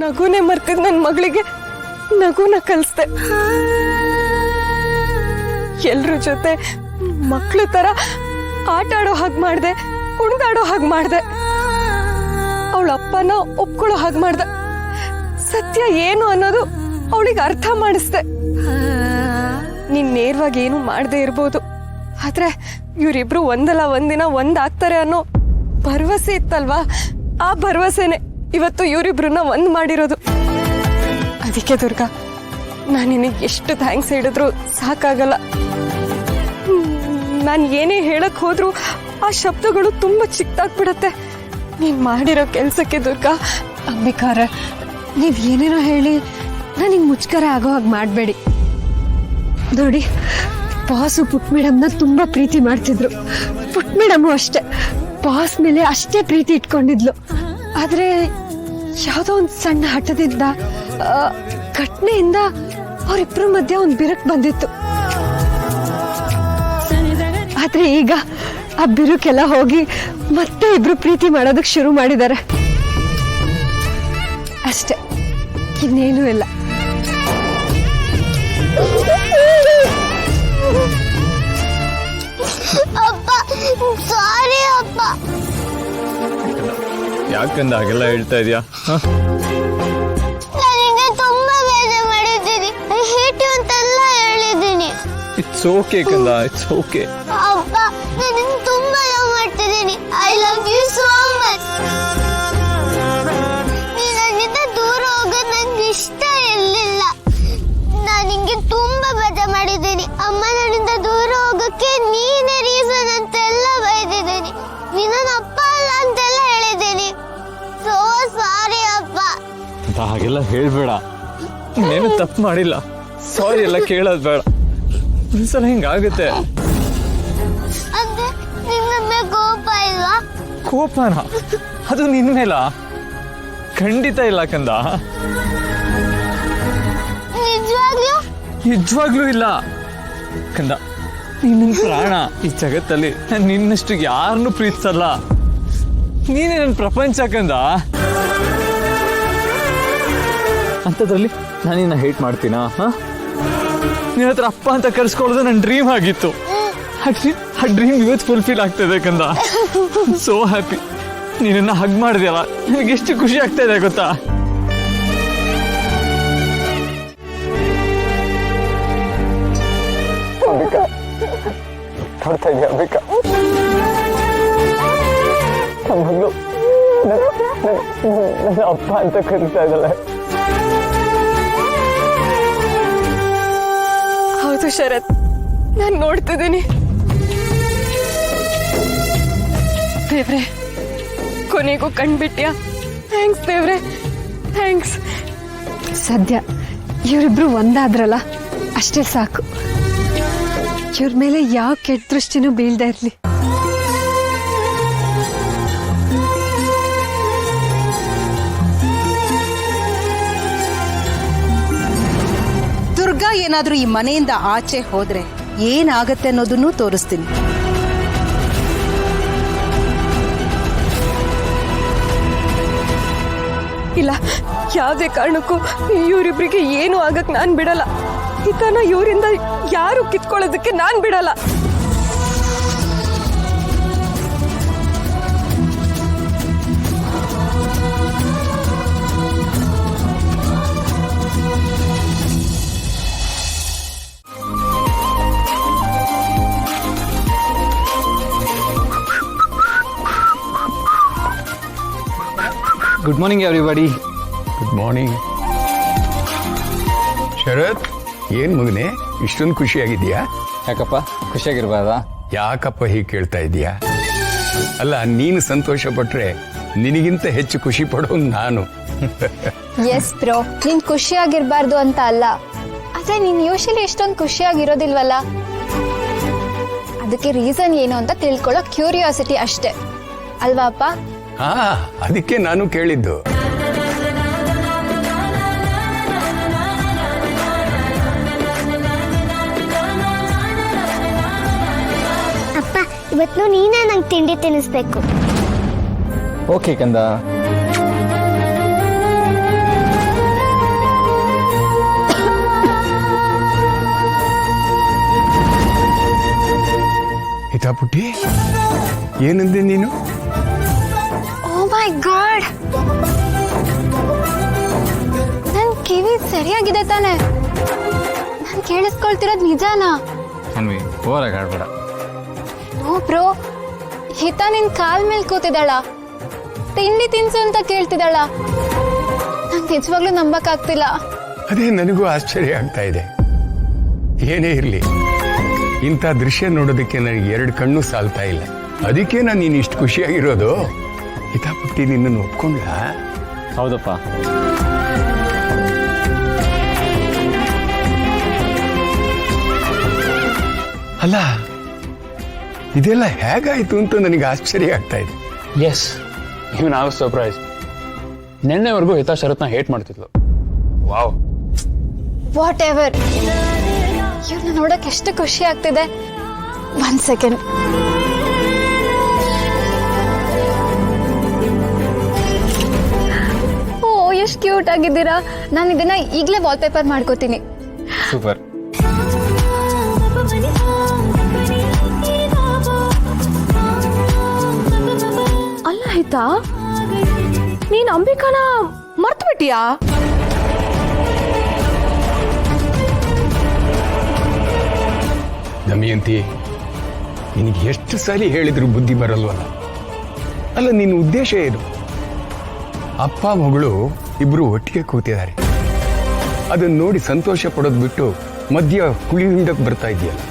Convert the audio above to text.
ನಗುನೇ ಮರ್ತಿದ್ ನನ್ನ ಮಗಳಿಗೆ ನಗುನ ಕಲಿಸ್ದೆ. ಎಲ್ರ ಜೊತೆ ಮಕ್ಳ ತರ ಆಟ ಆಡೋ ಹಾಗೆ ಮಾಡ್ದೆ, ಕುಣಿದಾಡೋ ಹಾಗೆ ಮಾಡ್ದೆ, ಅವಳ ಅಪ್ಪನ ಒಪ್ಕೊಳ್ಳೋ ಹಾಗೆ ಮಾಡ್ದೆ. ಸತ್ಯ ಏನು ಅನ್ನೋದು ಅವಳಿಗೆ ಅರ್ಥ ಮಾಡಿಸ್ದೆ. ನೀನ್ ನೇರವಾಗಿ ಏನು ಮಾಡದೆ ಇರ್ಬೋದು, ಆದ್ರೆ ಇವರಿಬ್ರು ಒಂದಲ್ಲ ಒಂದಿನ ಒಂದಾಗ್ತಾರೆ ಅನ್ನೋ ಭರವಸೆ ಇತ್ತಲ್ವಾ, ಆ ಭರವಸೆನೆ ಇವತ್ತು ಇವರಿಬ್ರನ್ನ ಒಂದ್ ಮಾಡಿರೋದು. ಅದಕ್ಕೆ ದುರ್ಗಾ, ನಾನು ನಿನಗೆ ಎಷ್ಟು ಥ್ಯಾಂಕ್ಸ್ ಹೇಳಿದ್ರು ಸಾಕಾಗಲ್ಲ. ನಾನು ಏನೇ ಹೇಳಕ್ ಹೋದ್ರು ಆ ಶಬ್ದಗಳು ತುಂಬಾ ಚಿಕ್ಕದಾಗ್ಬಿಡತ್ತೆ. ನೀನ್ ಮಾಡಿರೋ ಕೆಲ್ಸಕ್ಕೆ ದುರ್ಗಾ. ಅಂಬಿಕಾರ, ನೀವ್ ಏನೇನೋ ಹೇಳಿ ನನಗೆ ಮುಚ್ಕರ ಆಗೋ ಹಾಗೆ ಮಾಡಬೇಡಿ. ನೋಡಿ, ಬಾಸು ಪುಟ್ ಮೇಡಮ್ನ ತುಂಬಾ ಪ್ರೀತಿ ಮಾಡ್ತಿದ್ರು. ಪುಟ್ ಮೇಡಮು ಅಷ್ಟೇ ಬಾಸ್ ಮೇಲೆ ಅಷ್ಟೇ ಪ್ರೀತಿ ಇಟ್ಕೊಂಡಿದ್ಲು. ಆದ್ರೆ ಯಾವುದೋ ಒಂದು ಸಣ್ಣ ಹಠದಿಂದ, ಘಟನೆಯಿಂದ ಅವರಿಬ್ರ ಮಧ್ಯೆ ಒಂದು ಬಿರುಕು ಬಂದಿತ್ತು. ಆದ್ರೆ ಈಗ ಆ ಬಿರುಕೆಲ್ಲ ಹೋಗಿ ಮತ್ತೆ ಇಬ್ರು ಪ್ರೀತಿ ಮಾಡೋದಕ್ಕೆ ಶುರು ಮಾಡಿದ್ದಾರೆ ಅಷ್ಟೇ, ಇನ್ನೇನು ಇಲ್ಲ. ಅಪ್ಪ ಸಾರಿ ಅಪ್ಪ. ಯಾಕಂದ ಹಾಗೆಲ್ಲ ಹೇಳ್ತಾ ಇದೀಯಾ? ನನಗೆ ತುಂಬಾ ಬೇಜಾರು ಮಾಡಿದ್ದೀನಿ. ಐ ಹೇಟ್ ಯು ಅಂತೆಲ್ಲ ಹೇಳಿದ್ದೀನಿ. ಇಟ್ಸ್ ಓಕೆ ಕಂದ, ಇಟ್ಸ್ ಓಕೆ. ಅಪ್ಪ ನಾನು ತುಂಬಾ ಲವ್ ಮಾಡ್ತಿದ್ದೀನಿ. I love you so much. ನೀನಿಂದ ದೂರ ಹೋಗೋದು ನಂಗೆ ಇಷ್ಟ ಇರಲಿಲ್ಲ. ನಾನು ನಿಂಗೆ ತುಂಬಾ ಬೇಜಾರು ಮಾಡಿದ್ದೀನಿ. ಅಮ್ಮ ನನ್ನಿಂದ ದೂರ ಹೋಗೋಕ್ಕೆ ನೀನೇ ರೀಸನ್ ಅಂತೆಲ್ಲ ಬೈದಿದ್ದೀನಿ. ನೀನು ನನ್ನ ಅಪ್ಪ ಅಲ್ಲ ಅಂತೆಲ್ಲ ಹೇಳಿದ್ದೀನಿ. ಸೋ ಸಾರಿ ಅಪ್ಪ. ಹಾಗೆಲ್ಲ ಹೇಳ್ಬೇಡ, ನೀನು ತಪ್ಪು ಮಾಡಿಲ್ಲ. ಸಾರಿ ಎಲ್ಲ ಕೇಳೋದು ಬೇಡ. ಒಂದ್ಸಲ ಹಿಂಗಾಗುತ್ತೆ. ಅಂದ್ರೆ ನಿನ್ನ ಕೋಪ ಇಲ್ವಾ? ಕೋಪನ? ಅದು ನಿನ್ ಮೇಲ? ಖಂಡಿತ ಇಲ್ಲ ಕಂದ, ನಿಜವಾಗ್ಲೂ ನಿಜವಾಗ್ಲೂ ಇಲ್ಲ ಕಂದ. ನಿನ್ನ ಪ್ರಾಣ ಈ ಜಗತ್ತಲ್ಲಿ. ನಾನು ನಿನ್ನಷ್ಟು ಯಾರನ್ನೂ ಪ್ರೀತಿಸಲ್ಲ. ನೀನೇ ನನ್ನ ಪ್ರಪಂಚ ಕಂದ. ಅಂಥದ್ರಲ್ಲಿ ನಾನು ನಿನ್ನ ಹೇಟ್ ಮಾಡ್ತೀನಾ? ನಿನ್ನ ಹತ್ರ ಅಪ್ಪ ಅಂತ ಕರ್ಸ್ಕೊಳ್ಳೋದು ನನ್ನ ಡ್ರೀಮ್ ಆಗಿತ್ತು. ಆ ಡ್ರೀಮ್ ಇವತ್ತು ಫುಲ್ಫಿಲ್ ಆಗ್ತದೆ ಕಂದ. So happy. ನೀನನ್ನ ಹಗ್ ಮಾಡಿದ್ಯಲ್ಲ, ನನಗೆ ಎಷ್ಟು ಖುಷಿ ಆಗ್ತಾ ಇದೆ ಗೊತ್ತಾ? ನೋಡ್ತಾ ಇದೆಯಾ ಬೇಕಾ? ಮಗಳು ನನ್ನ ಅಪ್ಪ ಅಂತ ಕರೀತಾ ಇದ್ದಲ್ಲ. ಹೌದು ಶರತ್, ನಾನು ನೋಡ್ತಿದ್ದೀನಿ. ದೇವ್ರೆ, ಕೊನೆಗೂ ಕಂಡ್ಬಿಟ್ಯಾ? ಥ್ಯಾಂಕ್ಸ್ ದೇವ್ರೆ, ಥ್ಯಾಂಕ್ಸ್. ಸದ್ಯ ಇವರಿಬ್ರು ಒಂದಾದ್ರಲ್ಲ, ಅಷ್ಟೇ ಸಾಕು. ಇವ್ರ ಮೇಲೆ ಯಾವ ಕೆಟ್ಟ ದೃಷ್ಟಿನೂ ಬೀಳ್ತಾ ಇರ್ಲಿ. ದುರ್ಗಾ ಏನಾದ್ರೂ ಈ ಮನೆಯಿಂದ ಆಚೆ ಹೋದ್ರೆ ಏನಾಗತ್ತೆ ಅನ್ನೋದನ್ನು ತೋರಿಸ್ತೀನಿ. ಇಲ್ಲ, ಯಾವುದೇ ಕಾರಣಕ್ಕೂ ಇವರಿಬ್ರಿಗೆ ಏನು ಆಗಕ್ ನಾನ್ ಬಿಡಲ್ಲ. ಇದನ್ನ ಇವರಿಂದ ಯಾರು ಕಿತ್ಕೊಳ್ಳೋದಕ್ಕೆ ನಾನ್ ಬಿಡಲ್ಲ. Good morning everybody. Good morning. Sharath, ಏನ್ ಮಗನೆ ಇಷ್ಟೊಂದು ಖುಷಿಯಾಗಿದೆಯಾ? ಯಾಕಪ್ಪ ಖುಷಿಯಾಗಿರ್ಬಾರ್ದಾ? ಯಾಕಪ್ಪ ಹೀಗೆ ಕೇಳ್ತಾ ಇದೀಯಾ? ಅಲ್ಲ, ನೀನು ಸಂತೋಷ ಪಟ್ರೆ ನಿನಗಿಂತ ಹೆಚ್ಚು ಖುಷಿ ಪಡೋ ನಾನು. ಎಸ್ ಬ್ರೋ, ನೀನ್ ಖುಷಿಯಾಗಿರ್ಬಾರ್ದು ಅಂತ ಅಲ್ಲ, ಆದ್ರೆ ನೀನ್ ಯೂಶಲಿ ಇಷ್ಟೊಂದು ಖುಷಿಯಾಗಿರೋದಿಲ್ವಲ್ಲ, ಅದಕ್ಕೆ ರೀಸನ್ ಏನು ಅಂತ ತಿಳ್ಕೊಳ್ಳೋ ಕ್ಯೂರಿಯಾಸಿಟಿ ಅಷ್ಟೇ ಅಲ್ವಾ ಅಪ್ಪ? ಹಾ, ಅದಕ್ಕೆ ನಾನು ಕೇಳಿದ್ದು. ಅಪ್ಪ, ಇವತ್ತು ನೀನೇ ನಂಗೆ ತಿಂಡಿ ತಿನ್ನಿಸ್ಬೇಕು. ಓಕೆ ಕಂದ. ಪುಟ್ಟಿ ಏನಂದೆ ನೀನು? ಓ ಮೈ ಗಾಡ್, ನನ್ ಕಿವಿ ಸರಿಯಾಗಿದೆ ತಾನೆ? ನಾನ್ ಕೇಳಿಸ್ಕೊಳ್ತಿರೋದ್ ನಿಜಾನಾ? ಅನ್ವಿ ಓವರಾಗಿ ಆಡ್ಬೇಡ. ನೋ ಬ್ರೋ, ಹಿತ ನಿನ್ ಕಾಲ್ ಮೇಲೆ ಕೂತಿದ್ದಾಳ, ತಿಂಡಿ ತಿನ್ಸು ಅಂತ ಕೇಳ್ತಿದ್ದಾಳ. ನಂಗೆ ನಿಜವಾಗ್ಲೂ ನಂಬಕ್ ಆಗ್ತಿಲ್ಲ. ಅದೇ ನನಗೂ ಆಶ್ಚರ್ಯ ಆಗ್ತಾ ಇದೆ. ಏನೇ ಇರಲಿ, ಇಂಥ ದೃಶ್ಯ ನೋಡೋದಕ್ಕೆ ನನಗೆ 2 ಕಣ್ಣು ಸಾಲ್ತಾ ಇಲ್ಲ. ಅದಕ್ಕೆ ನಾನು ನೀನು ಇಷ್ಟು ಖುಷಿಯಾಗಿರೋದು. ಹಿತಾ ಪುಟ್ಟಿ ನಿನ್ನನ್ನು ಒಪ್ಕೊಂಡ? ಹೌದಪ್ಪ. ಅಲ್ಲ, ಇದೆಲ್ಲ ಹೇಗಾಯ್ತು ಅಂತ ನನಗೆ ಆಶ್ಚರ್ಯ ಆಗ್ತಾ ಇದೆ. ಎಸ್, ಇವನ್ ಆಗ ಸರ್ಪ್ರೈಸ್. ನೆನ್ನೆವರೆಗೂ ಹಿತಾ ಶರತ್ನ ಹೇಟ್ ಮಾಡ್ತಿದ್ಲು. Wow, whatever. ಇವ್ರನ್ನ ನೋಡಕ್ ಎಷ್ಟು ಖುಷಿ ಆಗ್ತಿದೆ. 1 ಸೆಕೆಂಡ್. ಓ, ಎಷ್ಟು ಕ್ಯೂಟ್ ಆಗಿದ್ದೀರಾ. ನಾನು ಇದನ್ನ ಈಗಲೇ ವಾಲ್ಪೇಪರ್ ಮಾಡ್ಕೋತೀನಿ. ಸೂಪರ್. ಅಲ್ಲ ಹಿತಾ, ನೀನ್ ಅಂಬಿಕಾನ ಮರ್ತು ಬಿಟ್ಟಿಯಾ? ದಮಯಂತಿ, ನಿನಗೆ ಎಷ್ಟು ಸಾರಿ ಹೇಳಿದ್ರು ಬುದ್ಧಿ ಬರಲ್ವಲ್ಲ. ಅಲ್ಲ, ನಿನ್ನ ಉದ್ದೇಶ ಏನು? ಅಪ್ಪ ಮಗಳು ಇಬ್ರು ಒಟ್ಟಿಗೆ ಕೂತಿದ್ದಾರೆ. ಅದನ್ನ ನೋಡಿ ಸಂತೋಷ ಪಡೋದು ಬಿಟ್ಟು ಮಧ್ಯ ಕುಳಿ ಹಿಂಡಕ್ಕೆ ಬರ್ತಾ ಇದೆಯಲ್ಲ.